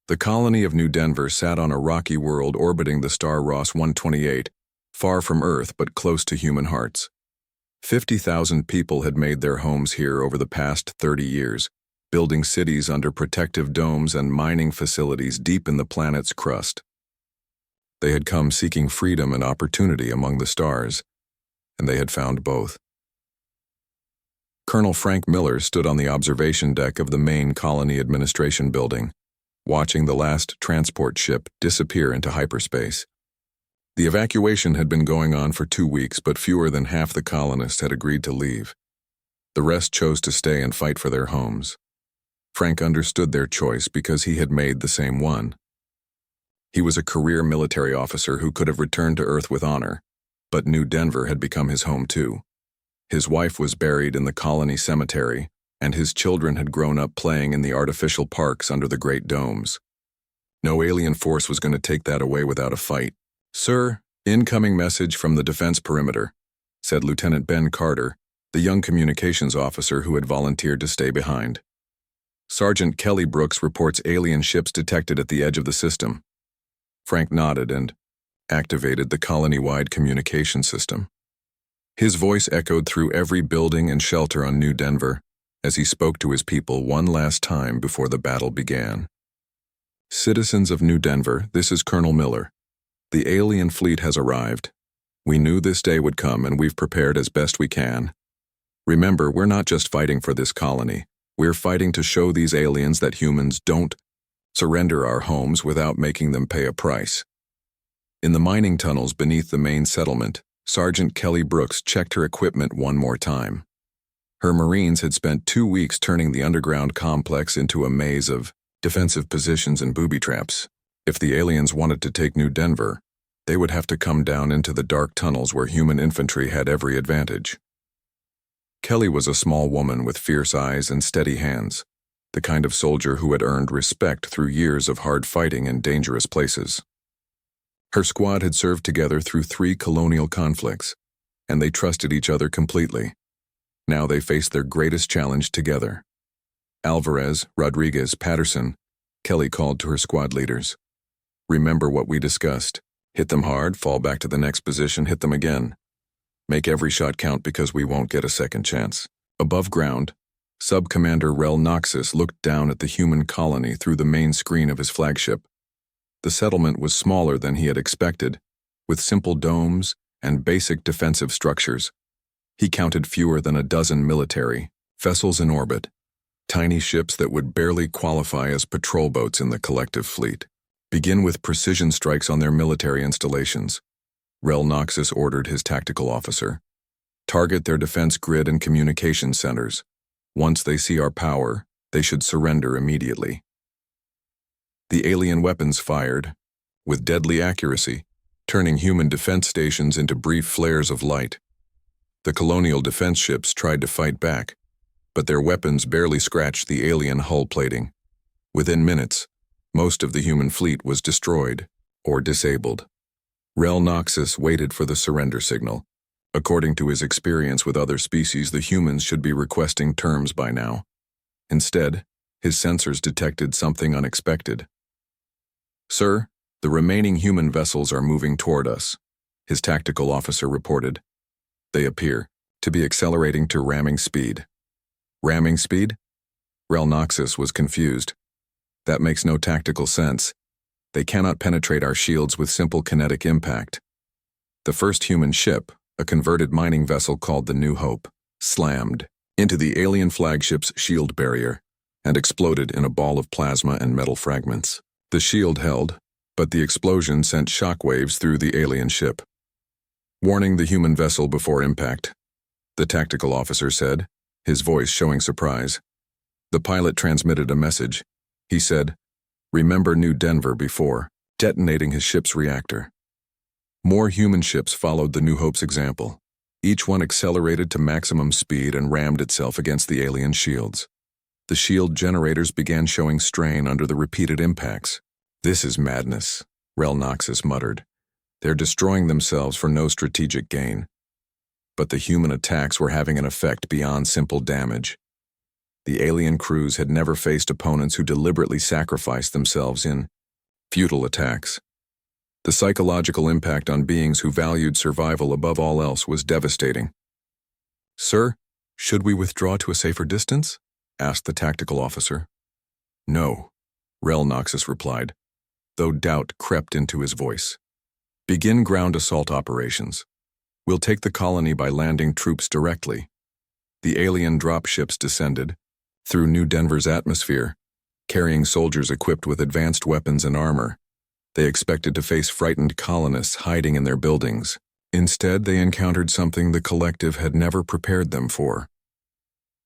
The colony of New Denver sat on a rocky world orbiting the star Ross 128, far from Earth but close to human hearts. 50,000 people had made their homes here over the past 30 years, building cities under protective domes and mining facilities deep in the planet's crust. They had come seeking freedom and opportunity among the stars, and they had found both. Colonel Frank Miller stood on the observation deck of the main colony administration building, watching the last transport ship disappear into hyperspace. The evacuation had been going on for 2 weeks, but fewer than half the colonists had agreed to leave. The rest chose to stay and fight for their homes. Frank understood their choice because he had made the same one. He was a career military officer who could have returned to Earth with honor, but New Denver had become his home too. His wife was buried in the colony cemetery, and his children had grown up playing in the artificial parks under the great domes. No alien force was going to take that away without a fight. "Sir, incoming message from the defense perimeter," said Lieutenant Ben Carter, the young communications officer who had volunteered to stay behind. "Sergeant Kelly Brooks reports alien ships detected at the edge of the system." Frank nodded and activated the colony-wide communication system. His voice echoed through every building and shelter on New Denver as he spoke to his people one last time before the battle began. "Citizens of New Denver, this is Colonel Miller. The alien fleet has arrived. We knew this day would come and we've prepared as best we can. Remember, we're not just fighting for this colony. We're fighting to show these aliens that humans don't surrender our homes without making them pay a price." In the mining tunnels beneath the main settlement, Sergeant Kelly Brooks checked her equipment one more time. Her Marines had spent 2 weeks turning the underground complex into a maze of defensive positions and booby traps. If the aliens wanted to take New Denver, they would have to come down into the dark tunnels where human infantry had every advantage. Kelly was a small woman with fierce eyes and steady hands, the kind of soldier who had earned respect through years of hard fighting in dangerous places. Her squad had served together through 3 colonial conflicts, and they trusted each other completely. Now they faced their greatest challenge together. "Alvarez, Rodriguez, Patterson," Kelly called to her squad leaders. "Remember what we discussed. Hit them hard, fall back to the next position, hit them again. Make every shot count because we won't get a second chance." Above ground, Sub-Commander Rel Noxus looked down at the human colony through the main screen of his flagship. The settlement was smaller than he had expected, with simple domes and basic defensive structures. He counted fewer than a dozen military vessels in orbit, tiny ships that would barely qualify as patrol boats in the collective fleet. "Begin with precision strikes on their military installations," Rel Noxus ordered his tactical officer. "Target their defense grid and communication centers. Once they see our power, they should surrender immediately." The alien weapons fired, with deadly accuracy, turning human defense stations into brief flares of light. The colonial defense ships tried to fight back, but their weapons barely scratched the alien hull plating. Within minutes, most of the human fleet was destroyed or disabled. Rel Noxus waited for the surrender signal. According to his experience with other species, the humans should be requesting terms by now. Instead, his sensors detected something unexpected. "Sir, the remaining human vessels are moving toward us," his tactical officer reported. "They appear to be accelerating to ramming speed." "Ramming speed?" Rel Noxus was confused. "That makes no tactical sense. They cannot penetrate our shields with simple kinetic impact." The first human ship, a converted mining vessel called the New Hope, slammed into the alien flagship's shield barrier and exploded in a ball of plasma and metal fragments. The shield held, but the explosion sent shockwaves through the alien ship. "Warning the human vessel before impact," the tactical officer said, his voice showing surprise. The pilot transmitted a message. He said, "Remember New Denver," before detonating his ship's reactor. More human ships followed the New Hope's example. Each one accelerated to maximum speed and rammed itself against the alien shields. The shield generators began showing strain under the repeated impacts. "This is madness," Rel Noxus muttered. "They're destroying themselves for no strategic gain." But the human attacks were having an effect beyond simple damage. The alien crews had never faced opponents who deliberately sacrificed themselves in futile attacks. The psychological impact on beings who valued survival above all else was devastating. "Sir, should we withdraw to a safer distance?" asked the tactical officer. "No," Rel Noxus replied, though doubt crept into his voice. "Begin ground assault operations. We'll take the colony by landing troops directly." The alien dropships descended through New Denver's atmosphere, carrying soldiers equipped with advanced weapons and armor. They expected to face frightened colonists hiding in their buildings. Instead, they encountered something the collective had never prepared them for.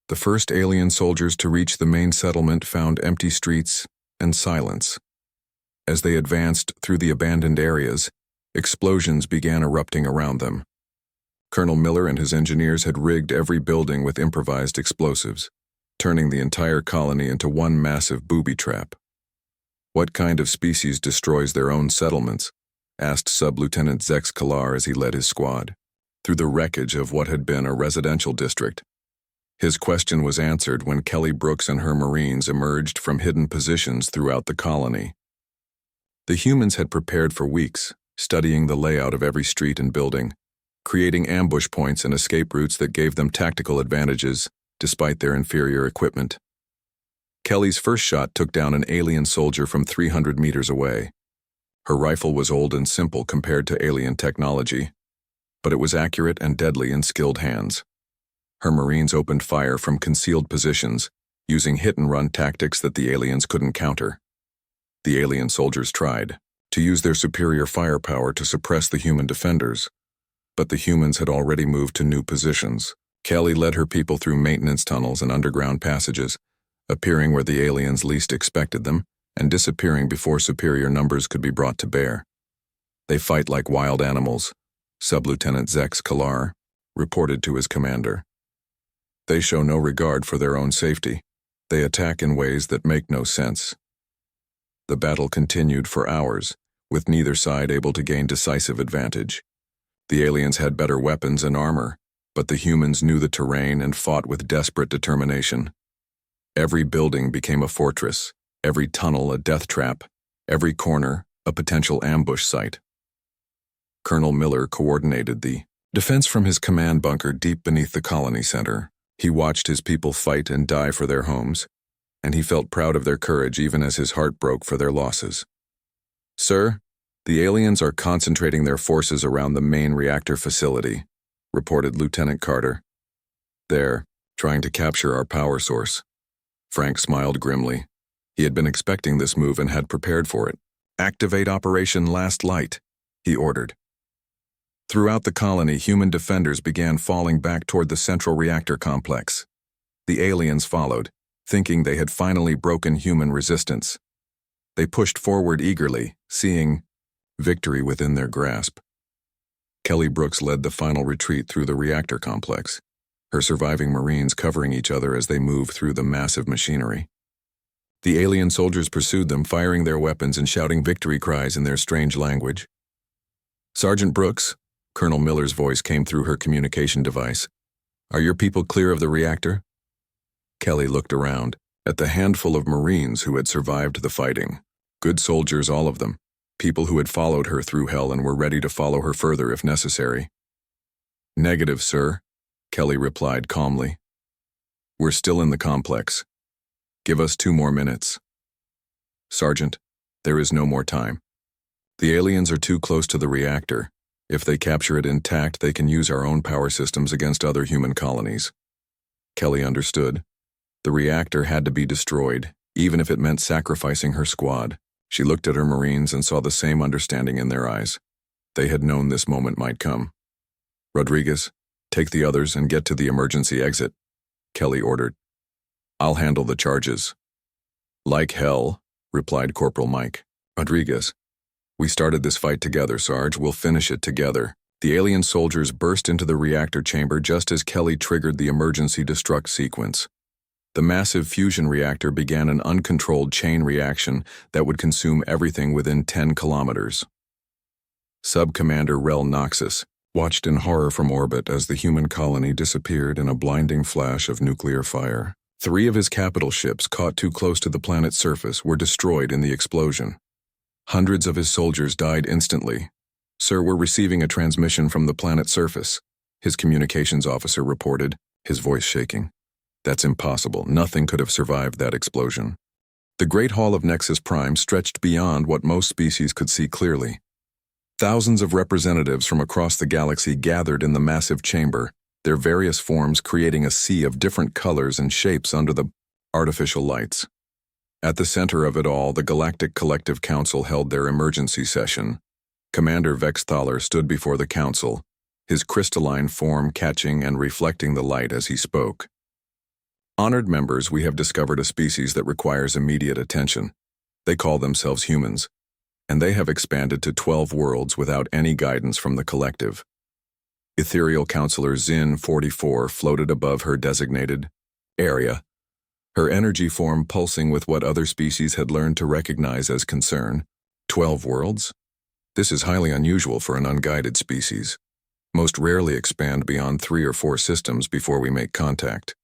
The first alien soldiers to reach the main settlement found empty streets and silence. As they advanced through the abandoned areas, explosions began erupting around them. Colonel Miller and his engineers had rigged every building with improvised explosives, turning the entire colony into one massive booby trap. "What kind of species destroys their own settlements?" asked Sub-Lieutenant Zex Kalar as he led his squad through the wreckage of what had been a residential district. His question was answered when Kelly Brooks and her Marines emerged from hidden positions throughout the colony. The humans had prepared for weeks, studying the layout of every street and building, creating ambush points and escape routes that gave them tactical advantages despite their inferior equipment. Kelly's first shot took down an alien soldier from 300 meters away. Her rifle was old and simple compared to alien technology, but it was accurate and deadly in skilled hands. Her Marines opened fire from concealed positions, using hit-and-run tactics that the aliens couldn't counter. The alien soldiers tried to use their superior firepower to suppress the human defenders, but the humans had already moved to new positions. Kelly led her people through maintenance tunnels and underground passages, appearing where the aliens least expected them and disappearing before superior numbers could be brought to bear. "They fight like wild animals," Sub-Lieutenant Zex Kalar reported to his commander. "They show no regard for their own safety. They attack in ways that make no sense." The battle continued for hours, with neither side able to gain decisive advantage. The aliens had better weapons and armor, but the humans knew the terrain and fought with desperate determination. Every building became a fortress, every tunnel a death trap, every corner a potential ambush site. Colonel Miller coordinated the defense from his command bunker deep beneath the colony center. He watched his people fight and die for their homes, and he felt proud of their courage even as his heart broke for their losses. "Sir, the aliens are concentrating their forces around the main reactor facility," reported Lieutenant Carter. "They're trying to capture our power source." Frank smiled grimly. He had been expecting this move and had prepared for it. "Activate Operation Last Light," he ordered. Throughout the colony, human defenders began falling back toward the central reactor complex. The aliens followed, thinking they had finally broken human resistance. They pushed forward eagerly, seeing victory within their grasp. Kelly Brooks led the final retreat through the reactor complex, her surviving Marines covering each other as they moved through the massive machinery. The alien soldiers pursued them, firing their weapons and shouting victory cries in their strange language. "Sergeant Brooks," Colonel Miller's voice came through her communication device, "are your people clear of the reactor?" Kelly looked around at the handful of Marines who had survived the fighting. Good soldiers, all of them, people who had followed her through hell and were ready to follow her further if necessary. "Negative, sir," Kelly replied calmly. "We're still in the complex. Give us 2 more minutes." "Sergeant, there is no more time. The aliens are too close to the reactor. If they capture it intact, they can use our own power systems against other human colonies." Kelly understood. The reactor had to be destroyed, even if it meant sacrificing her squad. She looked at her Marines and saw the same understanding in their eyes. They had known this moment might come. "Rodriguez, take the others and get to the emergency exit," Kelly ordered. "I'll handle the charges." "Like hell," replied Corporal Mike. "Rodriguez, we started this fight together, Sarge. We'll finish it together." The alien soldiers burst into the reactor chamber just as Kelly triggered the emergency destruct sequence. The massive fusion reactor began an uncontrolled chain reaction that would consume everything within 10 kilometers. Sub-Commander Rel Noxus watched in horror from orbit as the human colony disappeared in a blinding flash of nuclear fire. 3 of his capital ships caught too close to the planet's surface were destroyed in the explosion. Hundreds of his soldiers died instantly. "Sir, we're receiving a transmission from the planet's surface," his communications officer reported, his voice shaking. "That's impossible. Nothing could have survived that explosion." The Great Hall of Nexus Prime stretched beyond what most species could see clearly. Thousands of representatives from across the galaxy gathered in the massive chamber, their various forms creating a sea of different colors and shapes under the artificial lights. At the center of it all, the Galactic Collective Council held their emergency session. Commander Vexthaler stood before the council, his crystalline form catching and reflecting the light as he spoke. "Honored members, we have discovered a species that requires immediate attention. They call themselves humans, and they have expanded to 12 worlds without any guidance from the collective." Ethereal Counselor Zin 44 floated above her designated area, her energy form pulsing with what other species had learned to recognize as concern. 12 worlds? This is highly unusual for an unguided species. Most rarely expand beyond 3 or 4 systems before we make contact.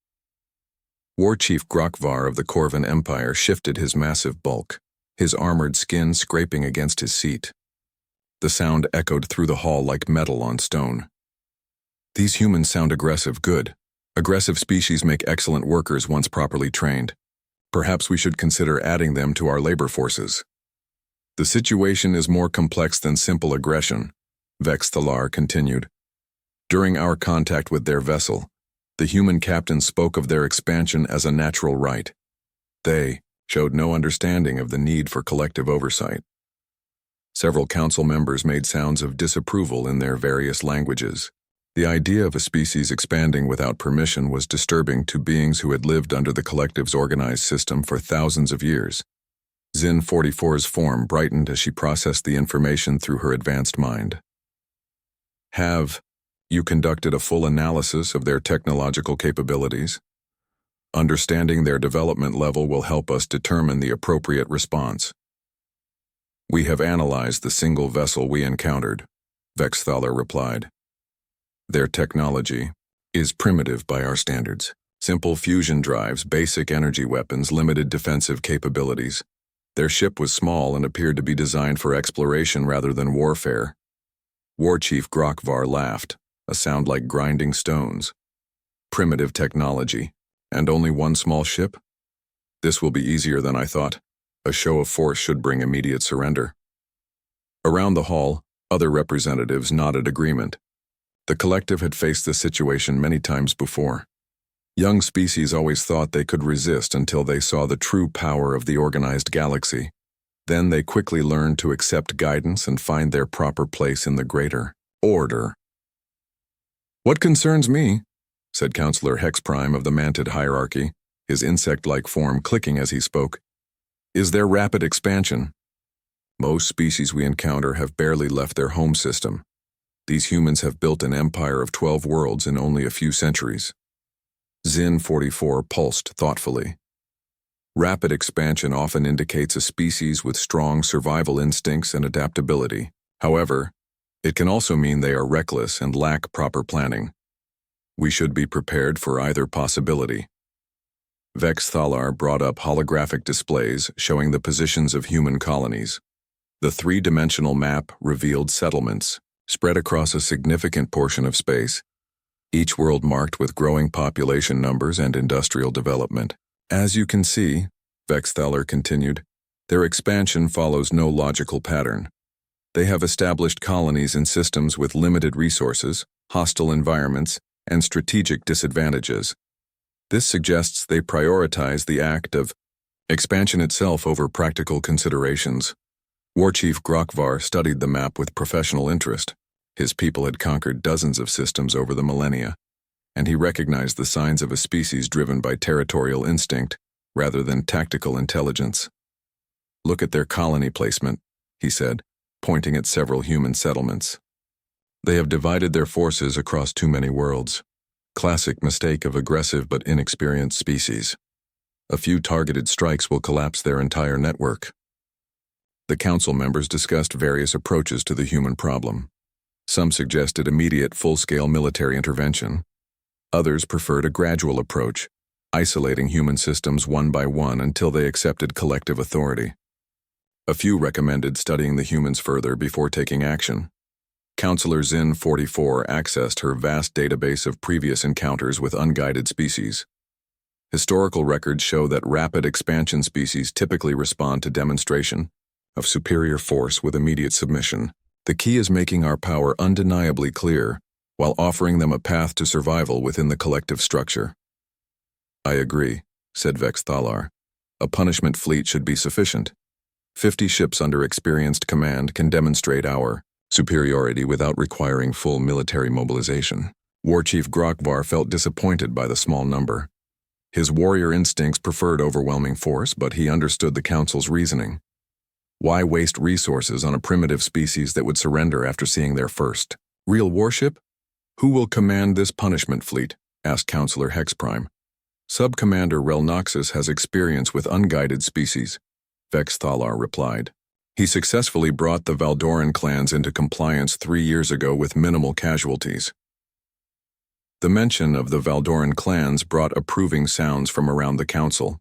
War Chief Grokvar of the Corvan Empire shifted his massive bulk, his armored skin scraping against his seat. The sound echoed through the hall like metal on stone. "These humans sound aggressive. Good. Aggressive species make excellent workers once properly trained. Perhaps we should consider adding them to our labor forces." "The situation is more complex than simple aggression," Vexthalar continued. "During our contact with their vessel, the human captain spoke of their expansion as a natural right. They showed no understanding of the need for collective oversight." Several council members made sounds of disapproval in their various languages. The idea of a species expanding without permission was disturbing to beings who had lived under the collective's organized system for thousands of years. Zin 44's form brightened as she processed the information through her advanced mind. "Have you conducted a full analysis of their technological capabilities? Understanding their development level will help us determine the appropriate response." "We have analyzed the single vessel we encountered," Vexthaler replied. "Their technology is primitive by our standards. Simple fusion drives, basic energy weapons, limited defensive capabilities. Their ship was small and appeared to be designed for exploration rather than warfare." War Chief Grokvar laughed, a sound like grinding stones. "Primitive technology, and only one small ship? This will be easier than I thought. A show of force should bring immediate surrender." Around the hall, other representatives nodded agreement. The collective had faced this situation many times before. Young species always thought they could resist until they saw the true power of the organized galaxy. Then they quickly learned to accept guidance and find their proper place in the greater order. "What concerns me," said Counselor Hex Prime of the Mantid hierarchy, his insect-like form clicking as he spoke, "is their rapid expansion. Most species we encounter have barely left their home system. These humans have built an empire of 12 worlds in only a few centuries." Zin 44 pulsed thoughtfully. "Rapid expansion often indicates a species with strong survival instincts and adaptability. However, it can also mean they are reckless and lack proper planning. We should be prepared for either possibility." Vexthalar brought up holographic displays showing the positions of human colonies. The 3-dimensional map revealed settlements spread across a significant portion of space, each world marked with growing population numbers and industrial development. "As you can see," Vexthaler continued, "their expansion follows no logical pattern. They have established colonies in systems with limited resources, hostile environments, and strategic disadvantages. This suggests they prioritize the act of expansion itself over practical considerations." War Chief Grokvar studied the map with professional interest. His people had conquered dozens of systems over the millennia, and he recognized the signs of a species driven by territorial instinct rather than tactical intelligence. "Look at their colony placement," he said, pointing at several human settlements. "They have divided their forces across too many worlds. Classic mistake of aggressive but inexperienced species. A few targeted strikes will collapse their entire network." The council members discussed various approaches to the human problem. Some suggested immediate full-scale military intervention. Others preferred a gradual approach, isolating human systems one by one until they accepted collective authority. A few recommended studying the humans further before taking action. Counselor Zin 44 accessed her vast database of previous encounters with unguided species. Historical records show that rapid expansion species typically respond to demonstration of superior force with immediate submission. The key is making our power undeniably clear, while offering them a path to survival within the collective structure. I agree, said Vex Thalar. A punishment fleet should be sufficient. 50 ships under experienced command can demonstrate our superiority without requiring full military mobilization. War Chief Grokvar felt disappointed by the small number. His warrior instincts preferred overwhelming force, but he understood the Council's reasoning. Why waste resources on a primitive species that would surrender after seeing their first real warship? Who will command this punishment fleet? Asked Counselor Hexprime. Sub-Commander Relnoxus has experience with unguided species, Vex Thalar replied. He successfully brought the Valdoran clans into compliance 3 years ago with minimal casualties. The mention of the Valdoran clans brought approving sounds from around the Council.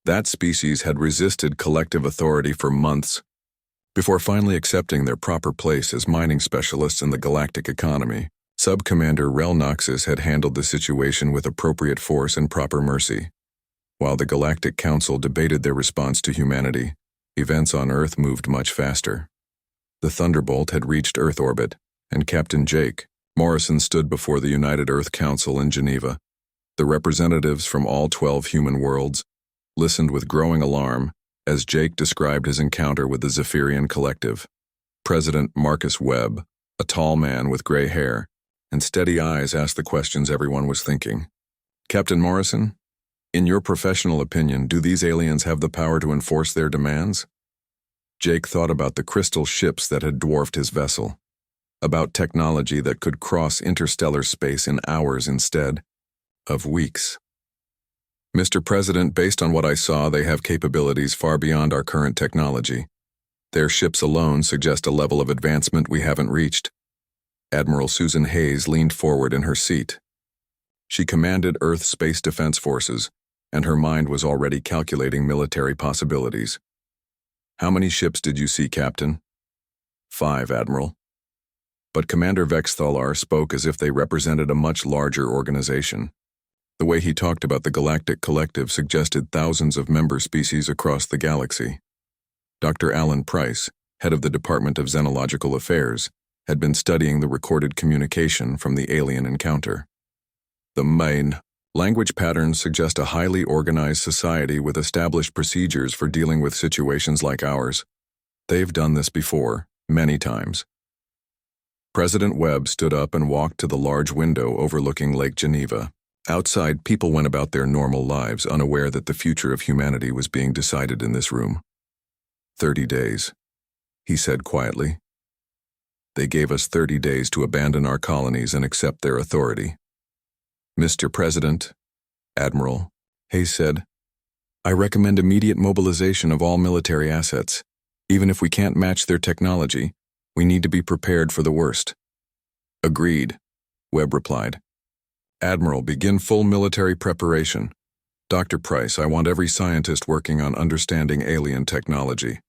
That species had resisted collective authority for months, before finally accepting their proper place as mining specialists in the galactic economy. Sub-Commander Relnoxus had handled the situation with appropriate force and proper mercy. While the Galactic Council debated their response to humanity, events on Earth moved much faster. The Thunderbolt had reached Earth orbit, and Captain Jake Morrison stood before the United Earth Council in Geneva. The representatives from all 12 human worlds listened with growing alarm as Jake described his encounter with the Zephyrian Collective. President Marcus Webb, a tall man with gray hair and steady eyes, asked the questions everyone was thinking. Captain Morrison, in your professional opinion, do these aliens have the power to enforce their demands? Jake thought about the crystal ships that had dwarfed his vessel, about technology that could cross interstellar space in hours instead of weeks. Mr. President, based on what I saw, they have capabilities far beyond our current technology. Their ships alone suggest a level of advancement we haven't reached. Admiral Susan Hayes leaned forward in her seat. She commanded Earth Space Defense Forces, and her mind was already calculating military possibilities. How many ships did you see, Captain? 5, Admiral. But Commander Vex Thalar spoke as if they represented a much larger organization. The way he talked about the Galactic Collective suggested thousands of member species across the galaxy. Dr. Alan Price, head of the Department of Xenological Affairs, had been studying the recorded communication from the alien encounter. The main language patterns suggest a highly organized society with established procedures for dealing with situations like ours. They've done this before, many times. President Webb stood up and walked to the large window overlooking Lake Geneva. Outside, people went about their normal lives, unaware that the future of humanity was being decided in this room. 30 days, he said quietly. They gave us 30 days to abandon our colonies and accept their authority. Mr. President, Admiral, Hayes said, I recommend immediate mobilization of all military assets. Even if we can't match their technology, we need to be prepared for the worst. Agreed, Webb replied. Admiral, begin full military preparation. Dr. Price, I want every scientist working on understanding alien technology.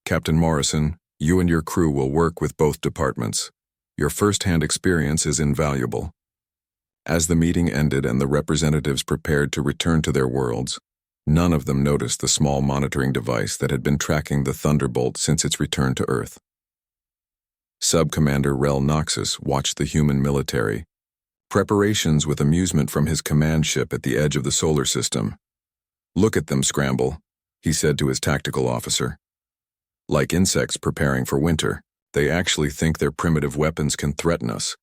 Captain Morrison, you and your crew will work with both departments. Your first-hand experience is invaluable. As the meeting ended and the representatives prepared to return to their worlds, none of them noticed the small monitoring device that had been tracking the Thunderbolt since its return to Earth. Sub-Commander Relnoxus watched the human military preparations with amusement from his command ship at the edge of the solar system. Look at them scramble, he said to his tactical officer. Like insects preparing for winter, they actually think their primitive weapons can threaten us.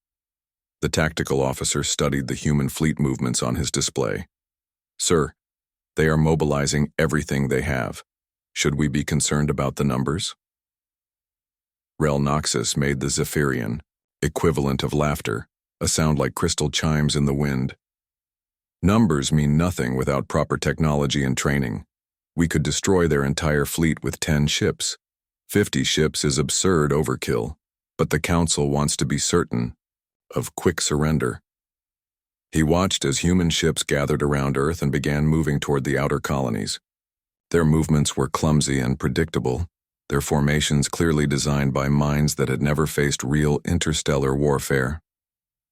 The tactical officer studied the human fleet movements on his display. Sir, they are mobilizing everything they have. Should we be concerned about the numbers? Relnoxus made the Zephyrian equivalent of laughter, a sound like crystal chimes in the wind. Numbers mean nothing without proper technology and training. We could destroy their entire fleet with 10 ships. 50 ships is absurd overkill, but the Council wants to be certain of quick surrender. He watched as human ships gathered around Earth and began moving toward the outer colonies. Their movements were clumsy and predictable, their formations clearly designed by minds that had never faced real interstellar warfare.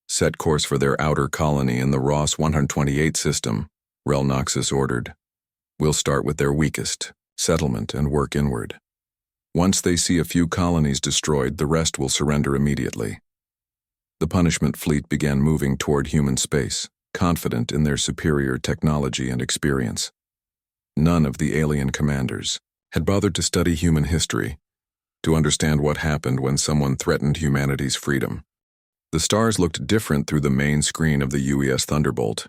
Set course for their outer colony in the Ross 128 system, Relnoxus ordered. We'll start with their weakest, settlement, and work inward. Once they see a few colonies destroyed, the rest will surrender immediately. The punishment fleet began moving toward human space, confident in their superior technology and experience. None of the alien commanders had bothered to study human history, to understand what happened when someone threatened humanity's freedom. The stars looked different through the main screen of the UES Thunderbolt.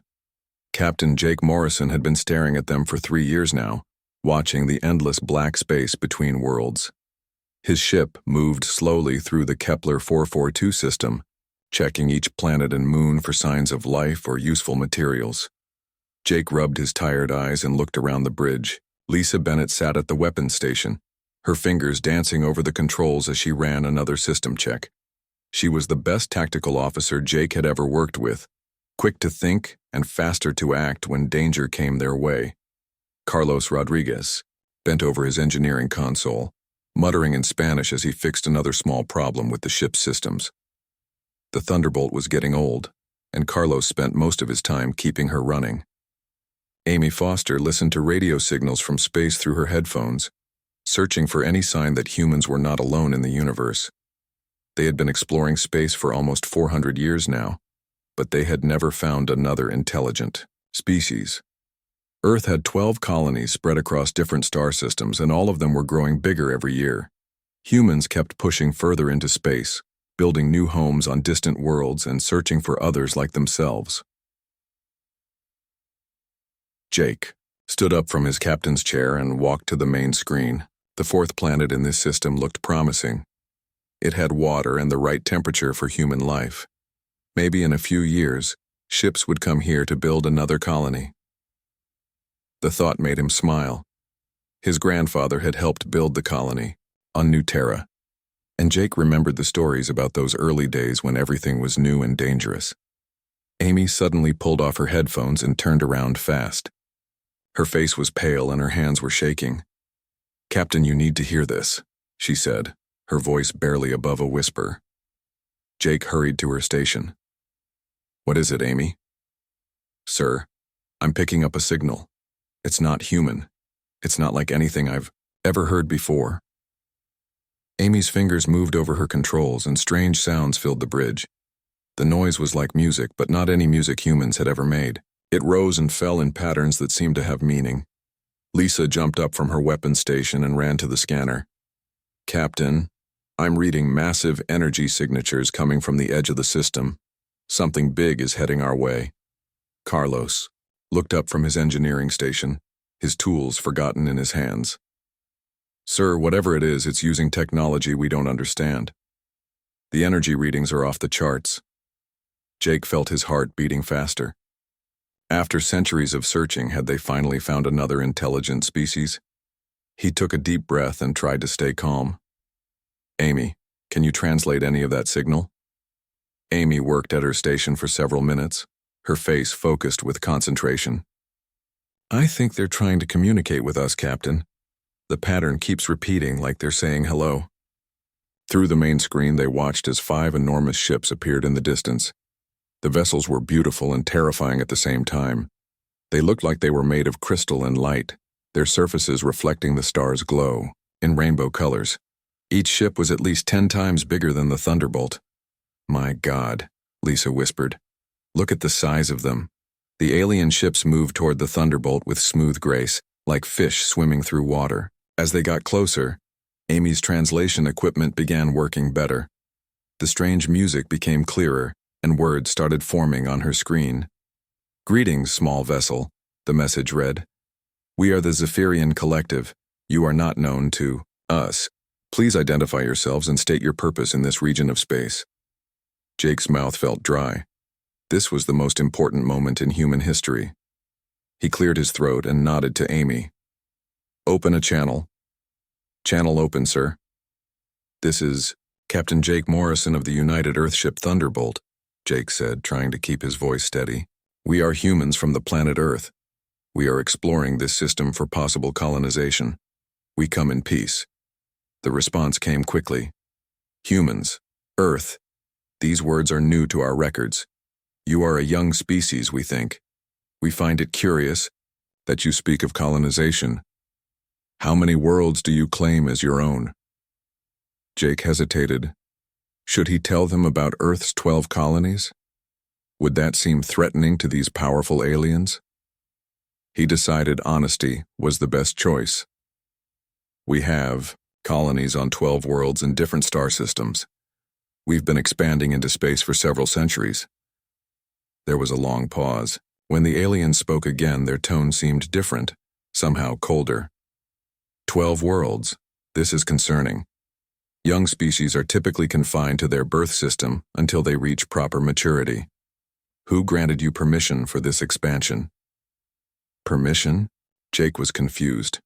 Captain Jake Morrison had been staring at them for 3 years now, watching the endless black space between worlds. His ship moved slowly through the Kepler 442 system, checking each planet and moon for signs of life or useful materials. Jake rubbed his tired eyes and looked around the bridge. Lisa Bennett sat at the weapons station, her fingers dancing over the controls as she ran another system check. She was the best tactical officer Jake had ever worked with, quick to think and faster to act when danger came their way. Carlos Rodriguez bent over his engineering console, muttering in Spanish as he fixed another small problem with the ship's systems. The Thunderbolt was getting old, and Carlos spent most of his time keeping her running. Amy Foster listened to radio signals from space through her headphones, searching for any sign that humans were not alone in the universe. They had been exploring space for almost 400 years now, but they had never found another intelligent species. Earth had 12 colonies spread across different star systems, and all of them were growing bigger every year. Humans kept pushing further into space, building new homes on distant worlds and searching for others like themselves. Jake stood up from his captain's chair and walked to the main screen. The fourth planet in this system looked promising. It had water and the right temperature for human life. Maybe in a few years, ships would come here to build another colony. The thought made him smile. His grandfather had helped build the colony on New Terra, and Jake remembered the stories about those early days when everything was new and dangerous. Amy suddenly pulled off her headphones and turned around fast. Her face was pale and her hands were shaking. "Captain, you need to hear this," she said, her voice barely above a whisper. Jake hurried to her station. "What is it, Amy?" "Sir, I'm picking up a signal. It's not human. It's not like anything I've ever heard before." Amy's fingers moved over her controls and strange sounds filled the bridge. The noise was like music, but not any music humans had ever made. It rose and fell in patterns that seemed to have meaning. Lisa jumped up from her weapons station and ran to the scanner. "Captain, I'm reading massive energy signatures coming from the edge of the system. Something big is heading our way." Carlos looked up from his engineering station, his tools forgotten in his hands. "Sir, whatever it is, it's using technology we don't understand. The energy readings are off the charts." Jake felt his heart beating faster. After centuries of searching, had they finally found another intelligent species? He took a deep breath and tried to stay calm. "Amy, can you translate any of that signal?" Amy worked at her station for several minutes, her face focused with concentration. "I think they're trying to communicate with us, Captain. The pattern keeps repeating like they're saying hello." Through the main screen, they watched as 5 enormous ships appeared in the distance. The vessels were beautiful and terrifying at the same time. They looked like they were made of crystal and light, their surfaces reflecting the star's glow, in rainbow colors. Each ship was at least 10 times bigger than the Thunderbolt. "My God," Lisa whispered. "Look at the size of them." The alien ships moved toward the Thunderbolt with smooth grace, like fish swimming through water. As they got closer, Amy's translation equipment began working better. The strange music became clearer, and words started forming on her screen. "Greetings, small vessel," the message read. "We are the Zephyrian Collective. You are not known to us. Please identify yourselves and state your purpose in this region of space." Jake's mouth felt dry. This was the most important moment in human history. He cleared his throat and nodded to Amy. "Open a channel." "Channel open, sir." "This is Captain Jake Morrison of the United Earthship Thunderbolt," Jake said, trying to keep his voice steady. We are humans from the planet Earth. We are exploring this system for possible colonization. We come in peace." The response came quickly. "Humans, Earth, these words are new to our records. You are a young species, we think. We find it curious that you speak of colonization. How many worlds do you claim as your own?" Jake hesitated. Should he tell them about Earth's 12 colonies? Would that seem threatening to these powerful aliens? He decided honesty was the best choice. "We have colonies on 12 worlds in different star systems. We've been expanding into space for several centuries." There was a long pause. When the aliens spoke again, their tone seemed different, somehow colder. 12 worlds. This is concerning. Young species are typically confined to their birth system until they reach proper maturity. Who granted you permission for this expansion? Permission? Jake was confused.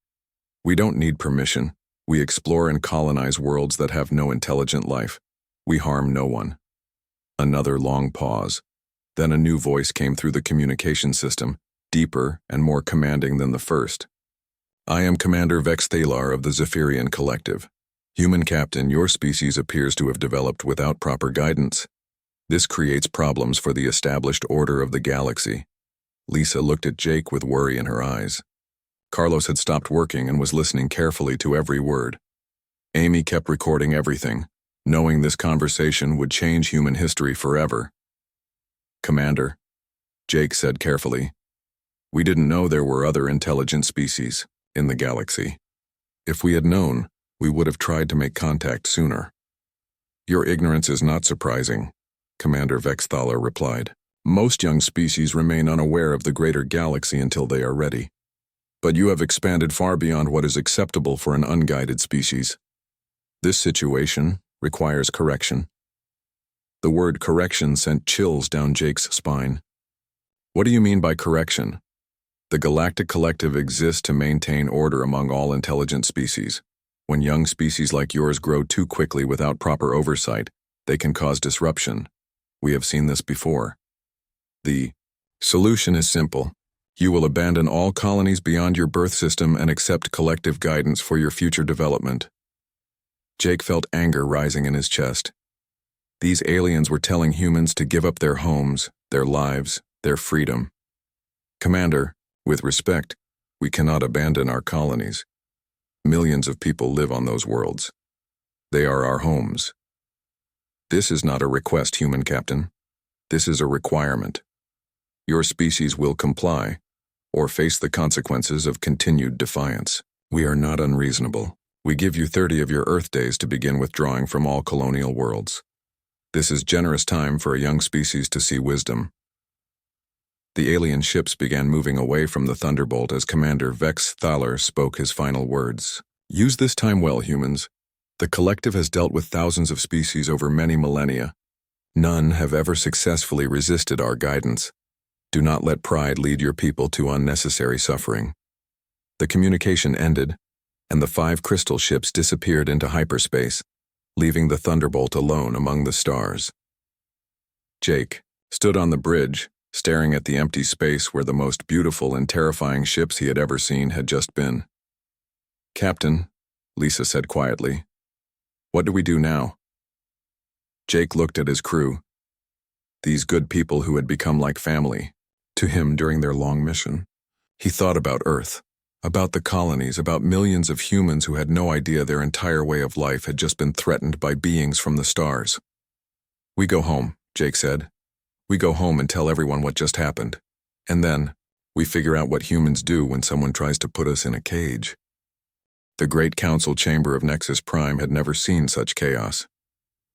We don't need permission. We explore and colonize worlds that have no intelligent life. We harm no one. Another long pause. Then a new voice came through the communication system, deeper and more commanding than the first. "I am Commander Vex Thalar of the Zephyrian Collective. Human Captain, your species appears to have developed without proper guidance. This creates problems for the established order of the galaxy." Lisa looked at Jake with worry in her eyes. Carlos had stopped working and was listening carefully to every word. Amy kept recording everything, knowing this conversation would change human history forever. "Commander," Jake said carefully, "we didn't know there were other intelligent species in the galaxy. If we had known, we would have tried to make contact sooner." "Your ignorance is not surprising," Commander Vex Thalar replied. "Most young species remain unaware of the greater galaxy until they are ready. But you have expanded far beyond what is acceptable for an unguided species. This situation requires correction." The word correction sent chills down Jake's spine. "What do you mean by correction?" "The Galactic Collective exists to maintain order among all intelligent species. When young species like yours grow too quickly without proper oversight, they can cause disruption. We have seen this before. The solution is simple. You will abandon all colonies beyond your birth system and accept collective guidance for your future development." Jake felt anger rising in his chest. These aliens were telling humans to give up their homes, their lives, their freedom. "Commander, with respect, we cannot abandon our colonies. Millions of people live on those worlds. They are our homes. This is not a request, Human Captain. This is a requirement. Your species will comply, or face the consequences of continued defiance. We are not unreasonable. We give you 30 of your Earth days to begin withdrawing from all colonial worlds. This is generous time for a young species to see wisdom." The alien ships began moving away from the Thunderbolt as Commander Vex Thalar spoke his final words. "Use this time well, humans. The Collective has dealt with thousands of species over many millennia. None have ever successfully resisted our guidance. Do not let pride lead your people to unnecessary suffering." The communication ended, and the 5 crystal ships disappeared into hyperspace, leaving the Thunderbolt alone among the stars. Jake stood on the bridge, staring at the empty space where the most beautiful and terrifying ships he had ever seen had just been. "Captain," Lisa said quietly, "what do we do now?" Jake looked at his crew. These good people who had become like family to him during their long mission. He thought about Earth, about the colonies, about millions of humans who had no idea their entire way of life had just been threatened by beings from the stars. "We go home," Jake said. "We go home and tell everyone what just happened. And then, we figure out what humans do when someone tries to put us in a cage." The Great Council Chamber of Nexus Prime had never seen such chaos.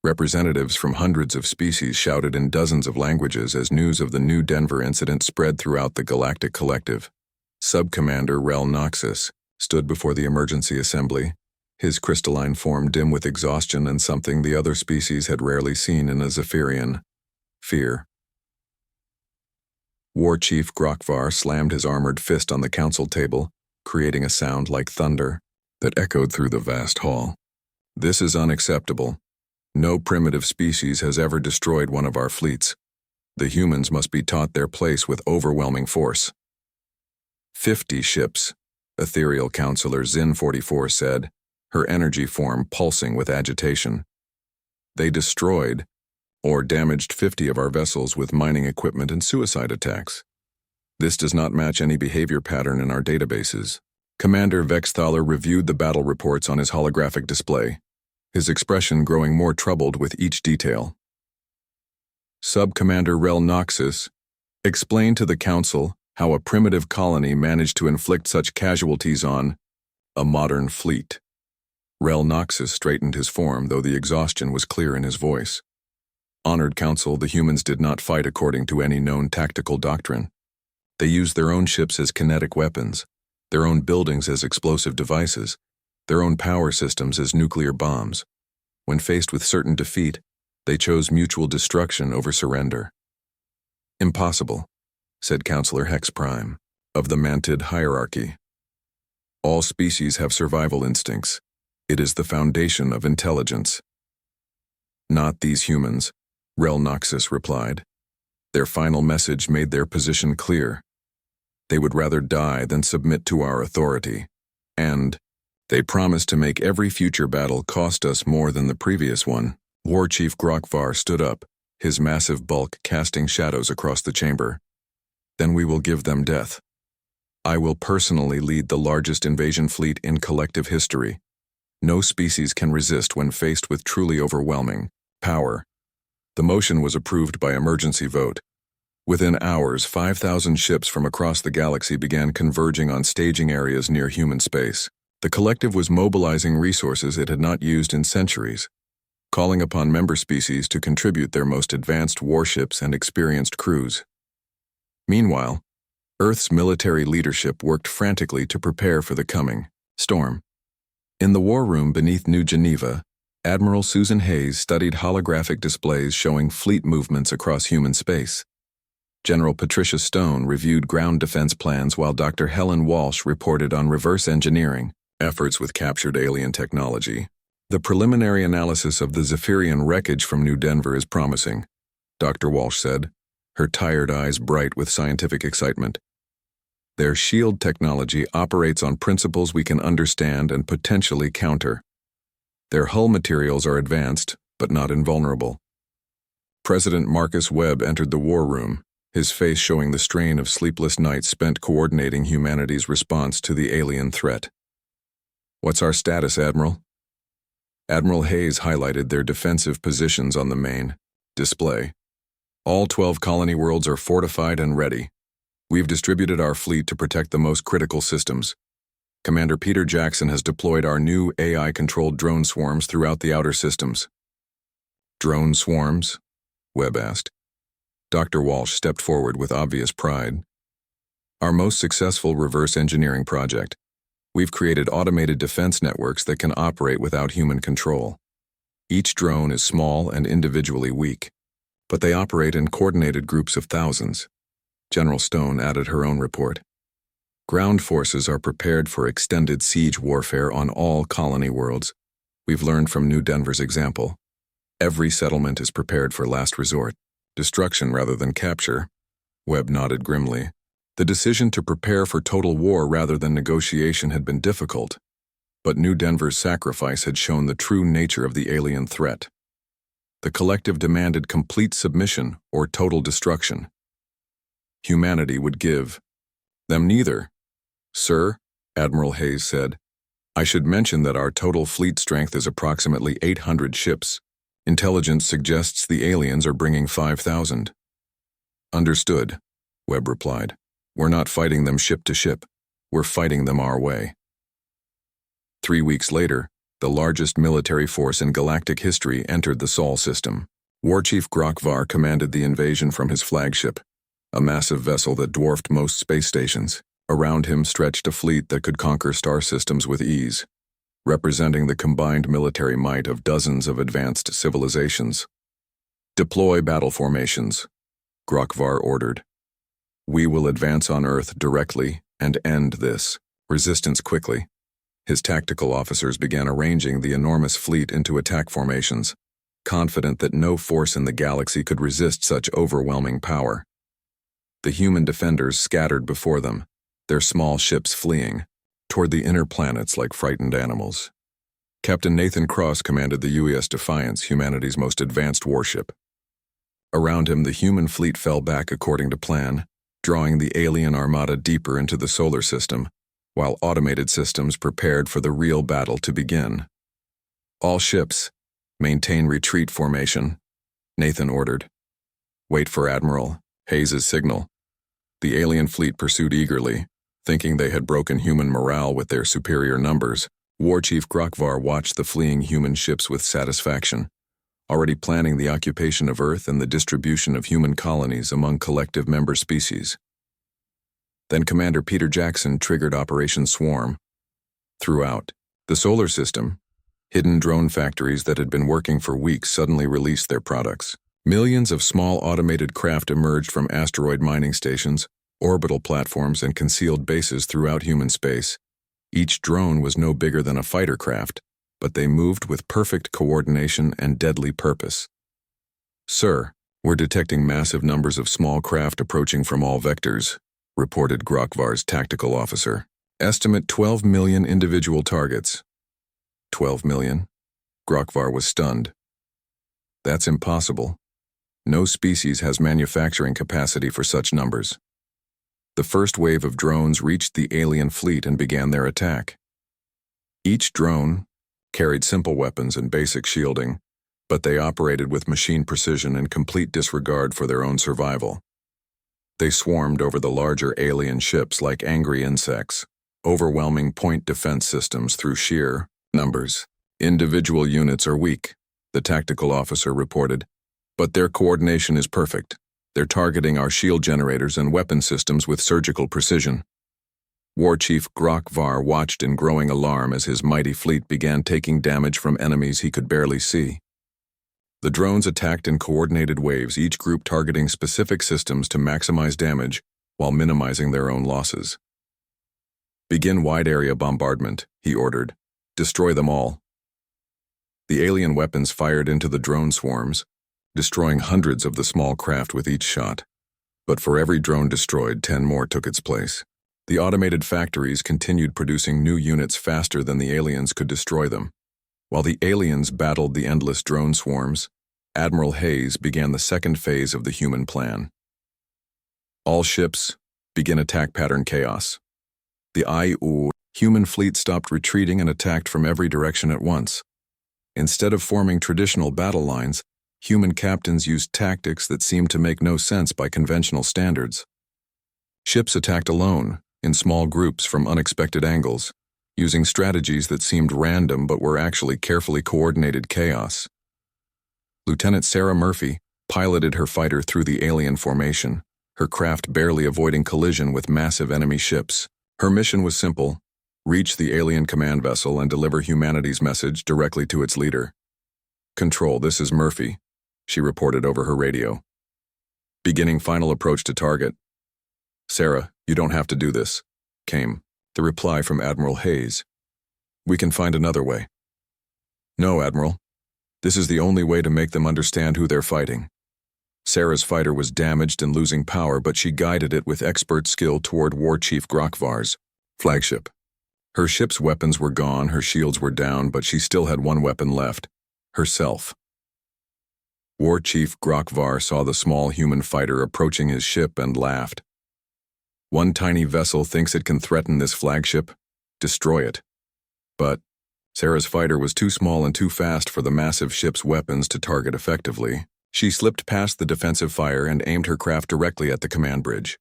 Representatives from hundreds of species shouted in dozens of languages as news of the New Denver incident spread throughout the Galactic Collective. Sub-Commander Rel Noxus stood before the emergency assembly, his crystalline form dim with exhaustion and something the other species had rarely seen in a Zephyrian: fear. War Chief Grokvar slammed his armored fist on the council table, creating a sound like thunder that echoed through the vast hall. "This is unacceptable. No primitive species has ever destroyed one of our fleets. The humans must be taught their place with overwhelming force. 50 ships, Ethereal Counselor Zin-44 said, her energy form pulsing with agitation. They destroyed or damaged 50 of our vessels with mining equipment and suicide attacks. This does not match any behavior pattern in our databases. Commander Vexthaler reviewed the battle reports on his holographic display, his expression growing more troubled with each detail. Sub-Commander Rel Noxus explained to the Council how a primitive colony managed to inflict such casualties on a modern fleet. Rel Noxus straightened his form, though the exhaustion was clear in his voice. Honored Council, the humans did not fight according to any known tactical doctrine. They used their own ships as kinetic weapons, their own buildings as explosive devices, their own power systems as nuclear bombs. When faced with certain defeat, they chose mutual destruction over surrender. Impossible, said Counselor Hex Prime, of the Mantid hierarchy. All species have survival instincts. It is the foundation of intelligence. Not these humans, Rel Noxus replied. Their final message made their position clear. They would rather die than submit to our authority, and they promised to make every future battle cost us more than the previous one. War Chief Grokvar stood up, his massive bulk casting shadows across the chamber. Then we will give them death. I will personally lead the largest invasion fleet in collective history. No species can resist when faced with truly overwhelming power. The motion was approved by emergency vote. Within hours, 5,000 ships from across the galaxy began converging on staging areas near human space. The collective was mobilizing resources it had not used in centuries, calling upon member species to contribute their most advanced warships and experienced crews. Meanwhile, Earth's military leadership worked frantically to prepare for the coming storm. In the war room beneath New Geneva, Admiral Susan Hayes studied holographic displays showing fleet movements across human space. General Patricia Stone reviewed ground defense plans while Dr. Helen Walsh reported on reverse engineering efforts with captured alien technology. The preliminary analysis of the Zephyrian wreckage from New Denver is promising, Dr. Walsh said, her tired eyes bright with scientific excitement. Their shield technology operates on principles we can understand and potentially counter. Their hull materials are advanced, but not invulnerable. President Marcus Webb entered the war room, his face showing the strain of sleepless nights spent coordinating humanity's response to the alien threat. What's our status, Admiral? Admiral Hayes highlighted their defensive positions on the main display. All 12 colony worlds are fortified and ready. We've distributed our fleet to protect the most critical systems. Commander Peter Jackson has deployed our new AI-controlled drone swarms throughout the outer systems. Drone swarms? Webb asked. Dr. Walsh stepped forward with obvious pride. Our most successful reverse engineering project. We've created automated defense networks that can operate without human control. Each drone is small and individually weak, but they operate in coordinated groups of thousands. General Stone added her own report. Ground forces are prepared for extended siege warfare on all colony worlds. We've learned from New Denver's example. Every settlement is prepared for last resort, destruction rather than capture. Webb nodded grimly. The decision to prepare for total war rather than negotiation had been difficult, but New Denver's sacrifice had shown the true nature of the alien threat. The collective demanded complete submission or total destruction. Humanity would give them neither. Sir, Admiral Hayes said, I should mention that our total fleet strength is approximately 800 ships. Intelligence suggests the aliens are bringing 5,000. Understood, Webb replied. We're not fighting them ship to ship. We're fighting them our way. 3 weeks later, the largest military force in galactic history entered the Sol system. War Chief Grokvar commanded the invasion from his flagship, a massive vessel that dwarfed most space stations. Around him stretched a fleet that could conquer star systems with ease, representing the combined military might of dozens of advanced civilizations. Deploy battle formations, Grokvar ordered. We will advance on Earth directly and end this resistance quickly. His tactical officers began arranging the enormous fleet into attack formations. confident that no force in the galaxy could resist such overwhelming power. The human defenders scattered before them, their small ships fleeing toward the inner planets like frightened animals. Captain Nathan Cross commanded the UES Defiance, humanity's most advanced warship. Around him, the human fleet fell back according to plan, drawing the alien armada deeper into the solar system, while automated systems prepared for the real battle to begin. "All ships, maintain retreat formation," Nathan ordered. "Wait for Admiral Hayes' signal." The alien fleet pursued eagerly, thinking they had broken human morale with their superior numbers. War Chief Grokvar watched the fleeing human ships with satisfaction, already planning the occupation of Earth and the distribution of human colonies among collective member species. Then Commander Peter Jackson triggered Operation Swarm. Throughout the solar system, hidden drone factories that had been working for weeks suddenly released their products. Millions of small automated craft emerged from asteroid mining stations, orbital platforms, and concealed bases throughout human space. Each drone was no bigger than a fighter craft, but they moved with perfect coordination and deadly purpose. "Sir, we're detecting massive numbers of small craft approaching from all vectors," reported Grokvar's tactical officer. "Estimate 12 million individual targets." 12 million? Grokvar was stunned. "That's impossible. No species has manufacturing capacity for such numbers." The first wave of drones reached the alien fleet and began their attack. Each drone carried simple weapons and basic shielding, but they operated with machine precision and complete disregard for their own survival. They swarmed over the larger alien ships like angry insects, overwhelming point defense systems through sheer numbers. "Individual units are weak," the tactical officer reported, "but their coordination is perfect. They're targeting our shield generators and weapon systems with surgical precision." War Chief Grokvar watched in growing alarm as his mighty fleet began taking damage from enemies he could barely see. The drones attacked in coordinated waves, each group targeting specific systems to maximize damage while minimizing their own losses. "Begin wide-area bombardment," he ordered. "Destroy them all." The alien weapons fired into the drone swarms, destroying hundreds of the small craft with each shot. But for every drone destroyed, 10 more took its place. The automated factories continued producing new units faster than the aliens could destroy them. While the aliens battled the endless drone swarms, Admiral Hayes began the second phase of the human plan. "All ships, begin attack pattern chaos." The IU human fleet stopped retreating and attacked from every direction at once. Instead of forming traditional battle lines, human captains used tactics that seemed to make no sense by conventional standards. Ships attacked alone, in small groups from unexpected angles, using strategies that seemed random but were actually carefully coordinated chaos. Lieutenant Sarah Murphy piloted her fighter through the alien formation, her craft barely avoiding collision with massive enemy ships. Her mission was simple: reach the alien command vessel and deliver humanity's message directly to its leader. "Control, this is Murphy," she reported over her radio. "Beginning final approach to target." "Sarah, you don't have to do this," came the reply from Admiral Hayes. "We can find another way." "No, Admiral. This is the only way to make them understand who they're fighting." Sarah's fighter was damaged and losing power, but she guided it with expert skill toward War Chief Grokvar's flagship. Her ship's weapons were gone, her shields were down, but she still had one weapon left: herself. War Chief Grokvar saw the small human fighter approaching his ship and laughed. "One tiny vessel thinks it can threaten this flagship. Destroy it." But Sarah's fighter was too small and too fast for the massive ship's weapons to target effectively. She slipped past the defensive fire and aimed her craft directly at the command bridge.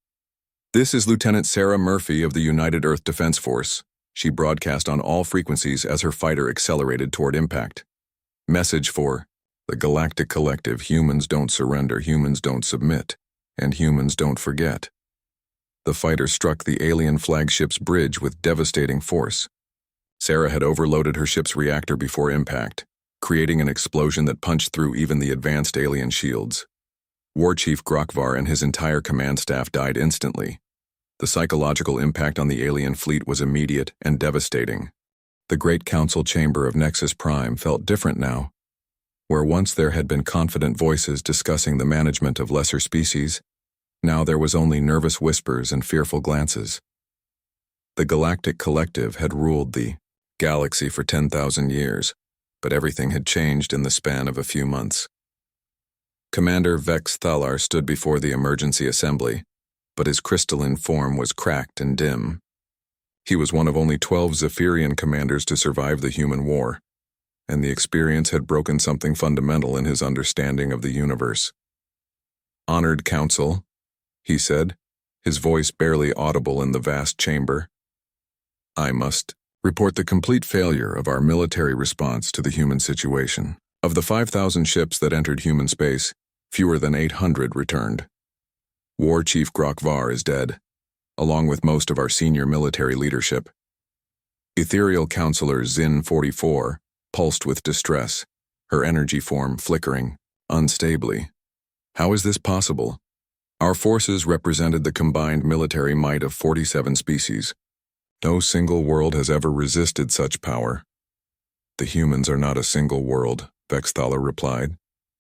"This is Lieutenant Sarah Murphy of the United Earth Defense Force," she broadcast on all frequencies as her fighter accelerated toward impact. "Message for the Galactic Collective: humans don't surrender, humans don't submit, and humans don't forget." The fighter struck the alien flagship's bridge with devastating force. Sarah had overloaded her ship's reactor before impact, creating an explosion that punched through even the advanced alien shields. War Chief Grokvar and his entire command staff died instantly. The psychological impact on the alien fleet was immediate and devastating. The Great Council chamber of Nexus Prime felt different now. Where once there had been confident voices discussing the management of lesser species, now there was only nervous whispers and fearful glances. The Galactic Collective had ruled the galaxy for 10,000 years, but everything had changed in the span of a few months. Commander Vex Thalar stood before the emergency assembly, but his crystalline form was cracked and dim. He was one of only 12 Zephyrian commanders to survive the human war, and the experience had broken something fundamental in his understanding of the universe. "Honored Council," he said, his voice barely audible in the vast chamber, "I must report the complete failure of our military response to the human situation. Of the 5,000 ships that entered human space, fewer than 800 returned. War Chief Grokvar is dead, along with most of our senior military leadership. Ethereal Counselor Zin 44 pulsed with distress, her energy form flickering, unstably. How is this possible? Our forces represented the combined military might of 47 species. No single world has ever resisted such power." "The humans are not a single world," Vexthaler replied.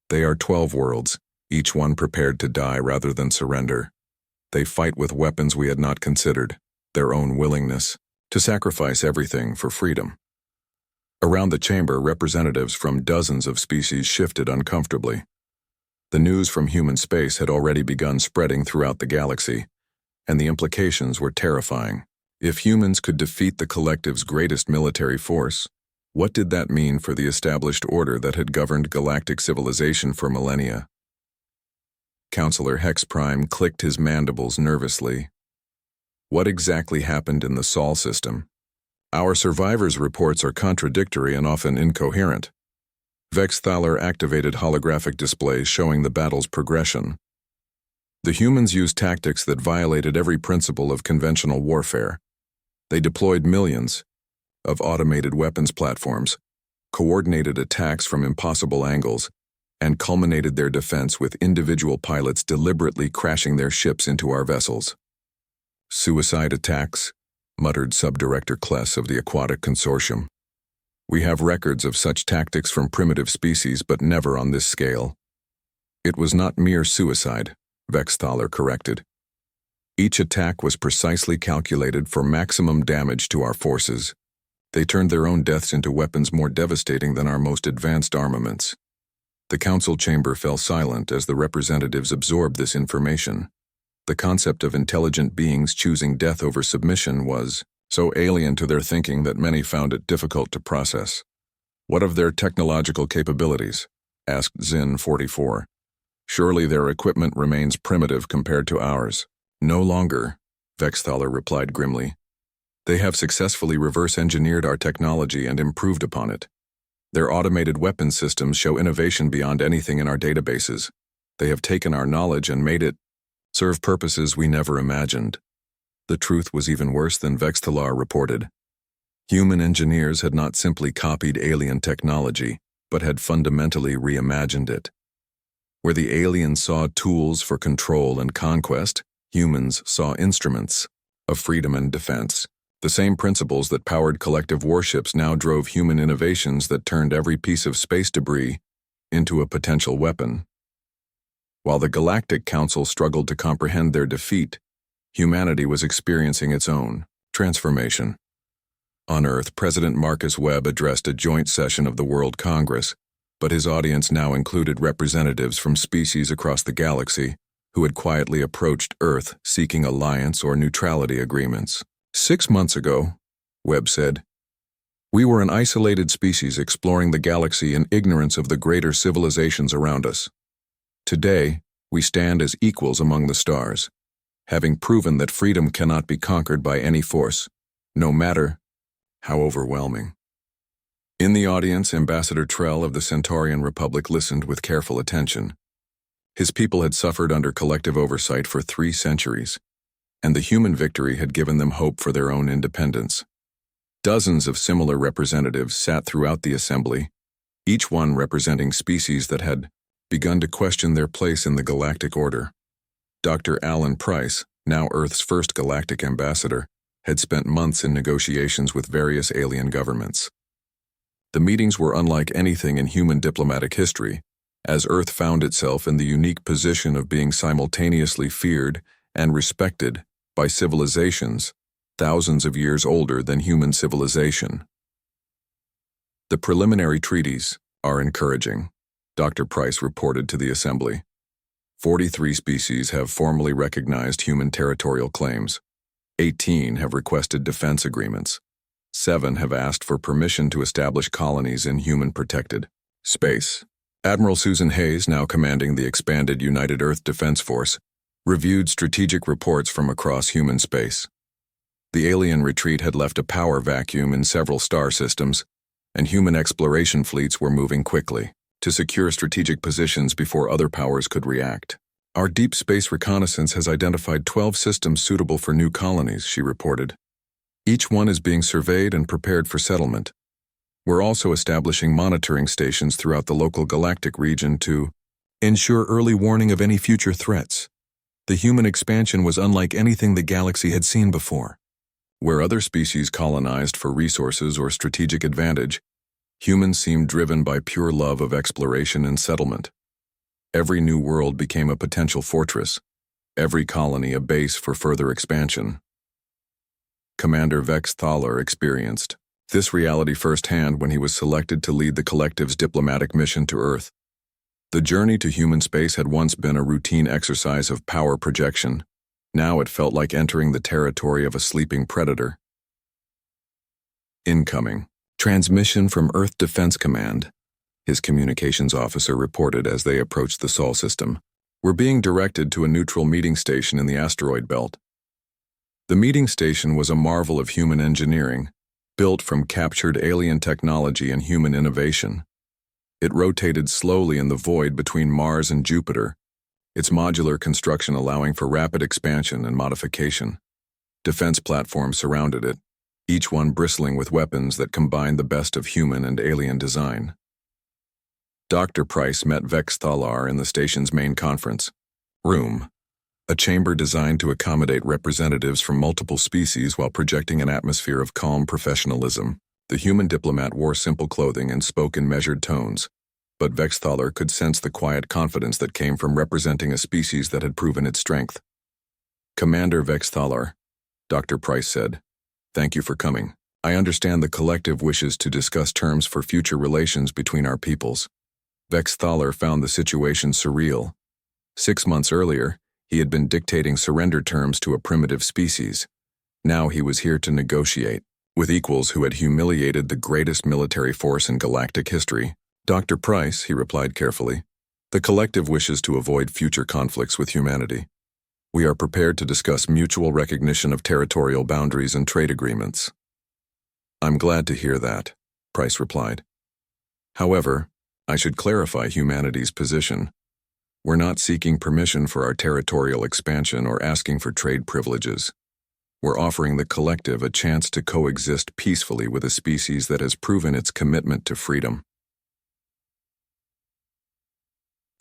"They are 12 worlds, each one prepared to die rather than surrender. They fight with weapons we had not considered, their own willingness, to sacrifice everything for freedom." Around the chamber, representatives from dozens of species shifted uncomfortably. The news from human space had already begun spreading throughout the galaxy, and the implications were terrifying. If humans could defeat the Collective's greatest military force, what did that mean for the established order that had governed galactic civilization for millennia? Counselor Hex Prime clicked his mandibles nervously. What exactly happened in the Sol system? Our survivors' reports are contradictory and often incoherent. Vex Thaler activated holographic displays showing the battle's progression. The humans used tactics that violated every principle of conventional warfare. They deployed millions of automated weapons platforms, coordinated attacks from impossible angles, and culminated their defense with individual pilots deliberately crashing their ships into our vessels. "Suicide attacks," muttered Subdirector Kless of the Aquatic Consortium. "We have records of such tactics from primitive species, but never on this scale." "It was not mere suicide," Vexthaler corrected. "Each attack was precisely calculated for maximum damage to our forces. They turned their own deaths into weapons more devastating than our most advanced armaments." The council chamber fell silent as the representatives absorbed this information. The concept of intelligent beings choosing death over submission was so alien to their thinking that many found it difficult to process. "What of their technological capabilities?" asked Zin 44. "Surely their equipment remains primitive compared to ours." "No longer," Vexthaler replied grimly. "They have successfully reverse-engineered our technology and improved upon it. Their automated weapons systems show innovation beyond anything in our databases. They have taken our knowledge and made it serve purposes we never imagined." The truth was even worse than Vexthalar reported. Human engineers had not simply copied alien technology, but had fundamentally reimagined it. Where the aliens saw tools for control and conquest, humans saw instruments of freedom and defense. The same principles that powered collective warships now drove human innovations that turned every piece of space debris into a potential weapon. While the Galactic Council struggled to comprehend their defeat, humanity was experiencing its own transformation. On Earth, President Marcus Webb addressed a joint session of the World Congress, but his audience now included representatives from species across the galaxy who had quietly approached Earth seeking alliance or neutrality agreements. 6 months ago, Webb said, "we were an isolated species exploring the galaxy in ignorance of the greater civilizations around us. Today, we stand as equals among the stars, having proven that freedom cannot be conquered by any force, no matter how overwhelming." In the audience, Ambassador Trell of the Centaurian Republic listened with careful attention. His people had suffered under collective oversight for 3 centuries, and the human victory had given them hope for their own independence. Dozens of similar representatives sat throughout the assembly, each one representing species that had begun to question their place in the galactic order. Dr. Alan Price, now Earth's first galactic ambassador, had spent months in negotiations with various alien governments. The meetings were unlike anything in human diplomatic history, as Earth found itself in the unique position of being simultaneously feared and respected by civilizations thousands of years older than human civilization. The preliminary treaties are encouraging, Dr. Price reported to the Assembly. 43 species have formally recognized human territorial claims. 18 have requested defense agreements. 7 have asked for permission to establish colonies in human-protected space. Admiral Susan Hayes, now commanding the expanded United Earth Defense Force, reviewed strategic reports from across human space. The alien retreat had left a power vacuum in several star systems, and human exploration fleets were moving quickly to secure strategic positions before other powers could react. Our deep space reconnaissance has identified 12 systems suitable for new colonies, she reported. Each one is being surveyed and prepared for settlement. We're also establishing monitoring stations throughout the local galactic region to ensure early warning of any future threats. The human expansion was unlike anything the galaxy had seen before. Where other species colonized for resources or strategic advantage, humans seemed driven by pure love of exploration and settlement. Every new world became a potential fortress, every colony a base for further expansion. Commander Vex Thaler experienced this reality firsthand when he was selected to lead the collective's diplomatic mission to Earth. The journey to human space had once been a routine exercise of power projection. Now it felt like entering the territory of a sleeping predator. Incoming. Transmission from Earth Defense Command, his communications officer reported as they approached the Sol system. We're being directed to a neutral meeting station in the asteroid belt. The meeting station was a marvel of human engineering, built from captured alien technology and human innovation. It rotated slowly in the void between Mars and Jupiter, its modular construction allowing for rapid expansion and modification. Defense platforms surrounded it, each one bristling with weapons that combined the best of human and alien design. Dr. Price met Vex Thaler in the station's main conference room, a chamber designed to accommodate representatives from multiple species while projecting an atmosphere of calm professionalism. The human diplomat wore simple clothing and spoke in measured tones, but Vex Thaler could sense the quiet confidence that came from representing a species that had proven its strength. Commander Vex Thaler, Dr. Price said, "Thank you for coming. I understand the collective wishes to discuss terms for future relations between our peoples." Vex Thaler found the situation surreal. 6 months earlier, he had been dictating surrender terms to a primitive species. Now he was here to negotiate with equals who had humiliated the greatest military force in galactic history. "Dr. Price," he replied carefully, "the collective wishes to avoid future conflicts with humanity. We are prepared to discuss mutual recognition of territorial boundaries and trade agreements." "I'm glad to hear that," Price replied. "However, I should clarify humanity's position. We're not seeking permission for our territorial expansion or asking for trade privileges. We're offering the collective a chance to coexist peacefully with a species that has proven its commitment to freedom."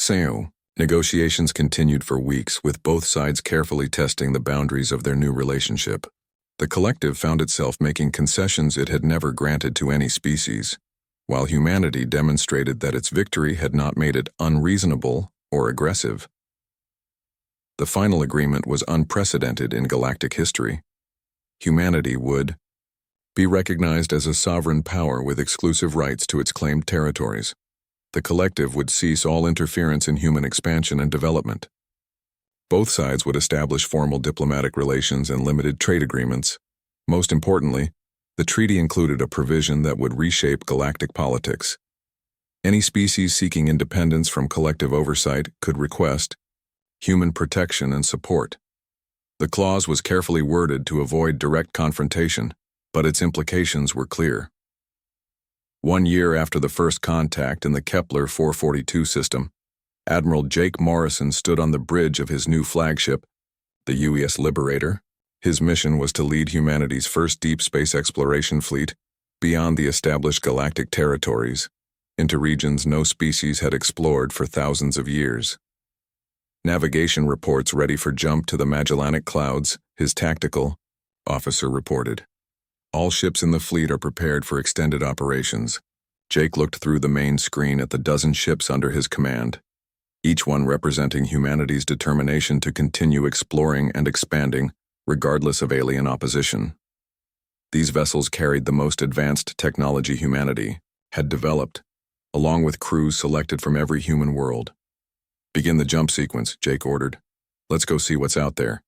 So, negotiations continued for weeks, with both sides carefully testing the boundaries of their new relationship. The collective found itself making concessions it had never granted to any species, while humanity demonstrated that its victory had not made it unreasonable or aggressive. The final agreement was unprecedented in galactic history. Humanity would be recognized as a sovereign power with exclusive rights to its claimed territories. The collective would cease all interference in human expansion and development. Both sides would establish formal diplomatic relations and limited trade agreements. Most importantly, the treaty included a provision that would reshape galactic politics. Any species seeking independence from collective oversight could request human protection and support. The clause was carefully worded to avoid direct confrontation, but its implications were clear. 1 year after the first contact in the Kepler 442 system, Admiral Jake Morrison stood on the bridge of his new flagship, the UES Liberator. His mission was to lead humanity's first deep space exploration fleet beyond the established galactic territories, into regions no species had explored for thousands of years. Navigation reports ready for jump to the Magellanic Clouds, his tactical officer reported. All ships in the fleet are prepared for extended operations. Jake looked through the main screen at the dozen ships under his command, each one representing humanity's determination to continue exploring and expanding, regardless of alien opposition. These vessels carried the most advanced technology humanity had developed, along with crews selected from every human world. "Begin the jump sequence," Jake ordered. "Let's go see what's out there."